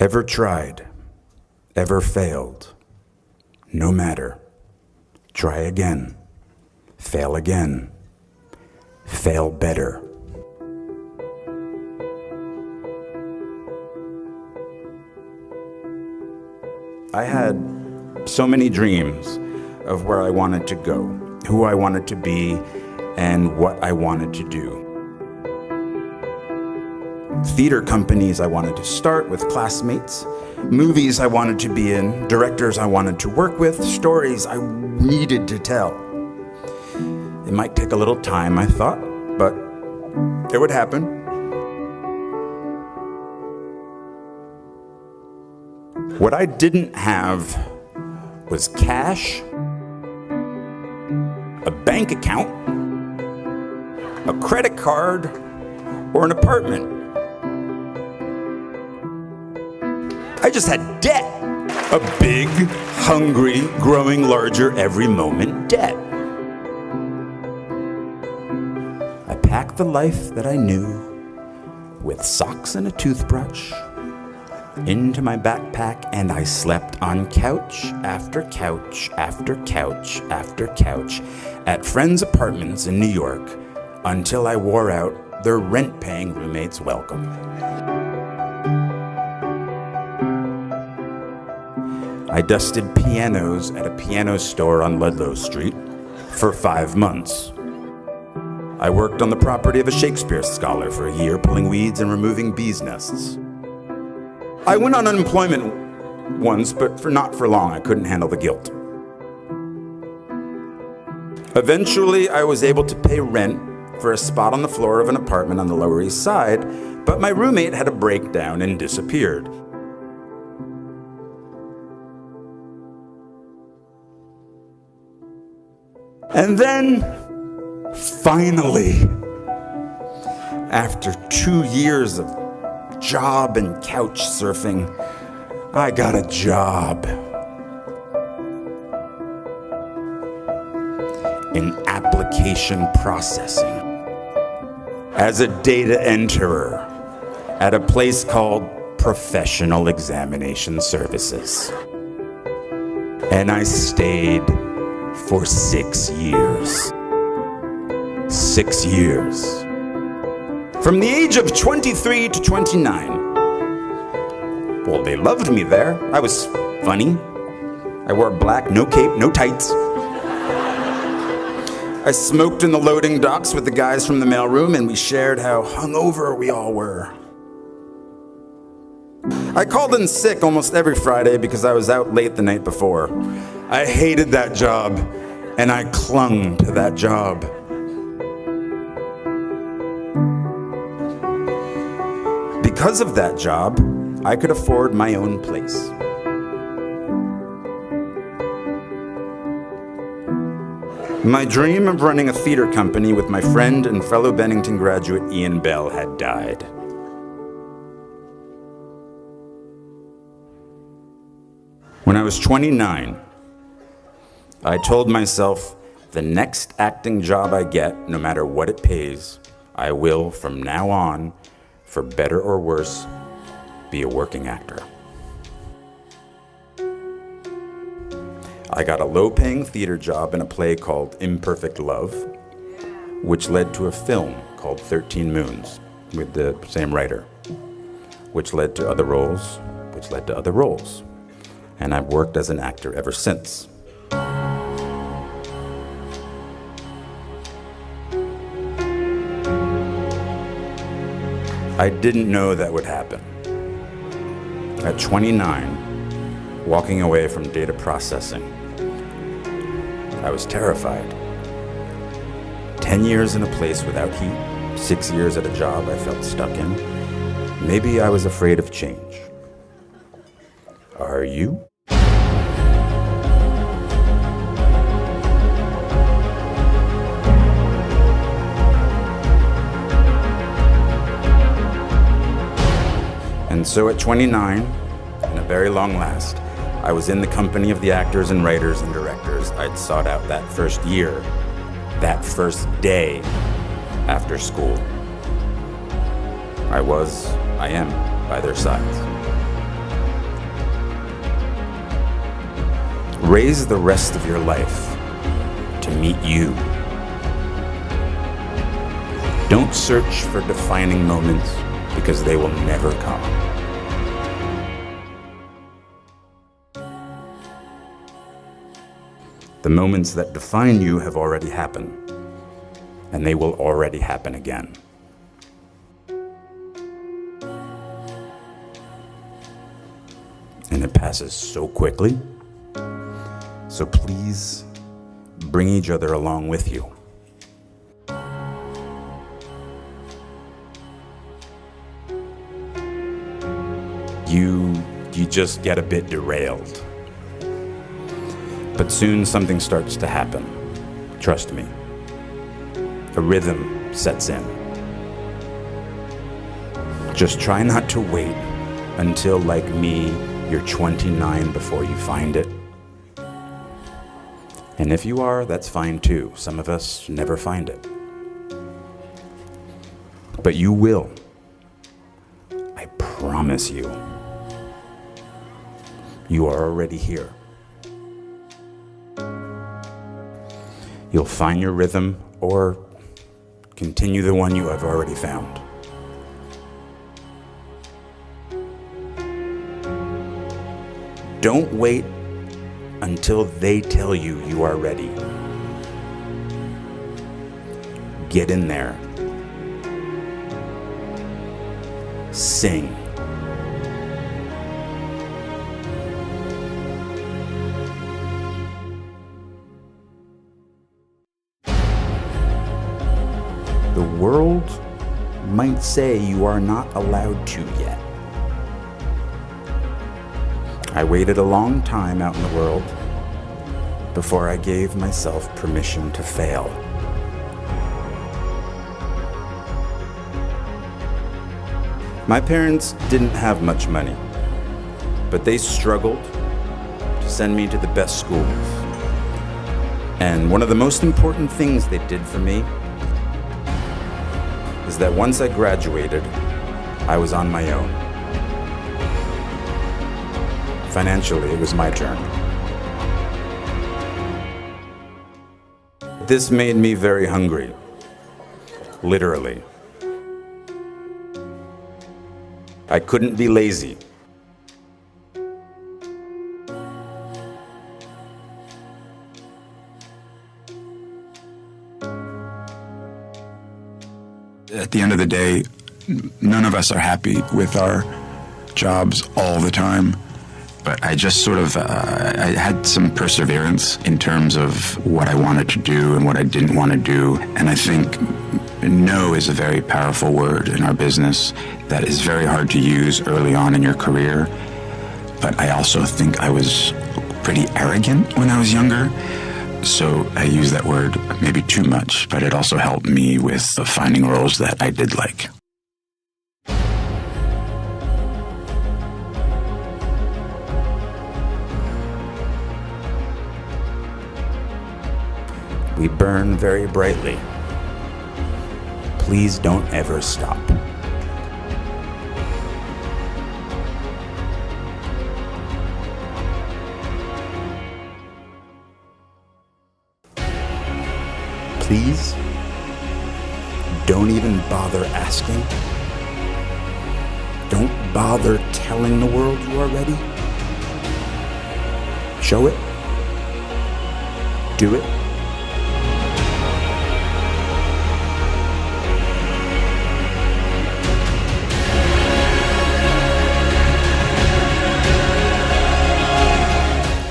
Ever tried, ever failed, no matter. Try again, fail again, fail better. I had so many dreams of where I wanted to go, who I wanted to be, and what I wanted to do. Theater companies I wanted to start with classmates, movies I wanted to be in, directors I wanted to work with, stories I needed to tell. It might take a little time, I thought, but it would happen. What I didn't have was cash, a bank account, a credit card, or an apartment. I just had debt. A big, hungry, growing larger every moment debt. I packed the life that I knew with socks and a toothbrush into my backpack, and I slept on couch after couch after couch after couch at friends' apartments in New York until I wore out their rent-paying roommates' welcome. I dusted pianos at a piano store on Ludlow Street for 5 months. I worked on the property of a Shakespeare scholar for a year, pulling weeds and removing bees' nests. I went on unemployment once, but not for long. I couldn't handle the guilt. Eventually, I was able to pay rent for a spot on the floor of an apartment on the Lower East Side, but my roommate had a breakdown and disappeared. And then, finally, after 2 years of job and couch surfing, I got a job in application processing as a data enterer at a place called Professional Examination Services. And I stayed for 6 years. 6 years. From the age of 23 to 29. Well, they loved me there. I was funny. I wore black, no cape, no tights. I smoked in the loading docks with the guys from the mailroom, and we shared how hungover we all were. I called in sick almost every Friday because I was out late the night before. I hated that job, and I clung to that job. Because of that job, I could afford my own place. My dream of running a theater company with my friend and fellow Bennington graduate Ian Bell had died. When I was 29, I told myself, the next acting job I get, no matter what it pays, I will, from now on, for better or worse, be a working actor. I got a low-paying theater job in a play called Imperfect Love, which led to a film called 13 Moons with the same writer, which led to other roles, which led to other roles. And I've worked as an actor ever since. I didn't know that would happen. At 29, walking away from data processing, I was terrified. 10 years in a place without heat, 6 years at a job I felt stuck in. Maybe I was afraid of change. Are you? And so at 29, in a very long last, I was in the company of the actors and writers and directors I'd sought out that first year, that first day after school. I am by their sides. Raise the rest of your life to meet you. Don't search for defining moments because they will never come. The moments that define you have already happened, and they will already happen again. And it passes so quickly, so please bring each other along with you. You just get a bit derailed. But soon something starts to happen. Trust me. A rhythm sets in. Just try not to wait until, like me, you're 29 before you find it. And if you are, that's fine too. Some of us never find it. But you will. I promise you. You are already here. You'll find your rhythm or continue the one you have already found. Don't wait until they tell you you are ready. Get in there. Sing. The world might say you are not allowed to yet. I waited a long time out in the world before I gave myself permission to fail. My parents didn't have much money, but they struggled to send me to the best schools. And one of the most important things they did for me is that once I graduated, I was on my own. Financially, it was my turn. This made me very hungry, literally. I couldn't be lazy. At the end of the day, none of us are happy with our jobs all the time. But I just sort of, I had some perseverance in terms of what I wanted to do and what I didn't want to do. And I think no is a very powerful word in our business that is very hard to use early on in your career. But I also think I was pretty arrogant when I was younger. So I use that word maybe too much, but it also helped me with finding roles that I did like. We burn very brightly. Please don't ever stop. Please don't even bother asking. Don't bother telling the world you are ready. Show it. Do it.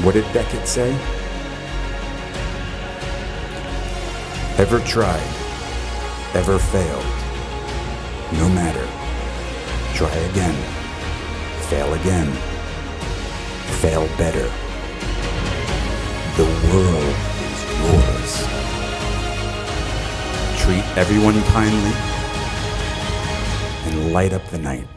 What did Beckett say? Ever tried, ever failed, no matter. Try again, fail again, fail better. The world is yours. Treat everyone kindly and light up the night.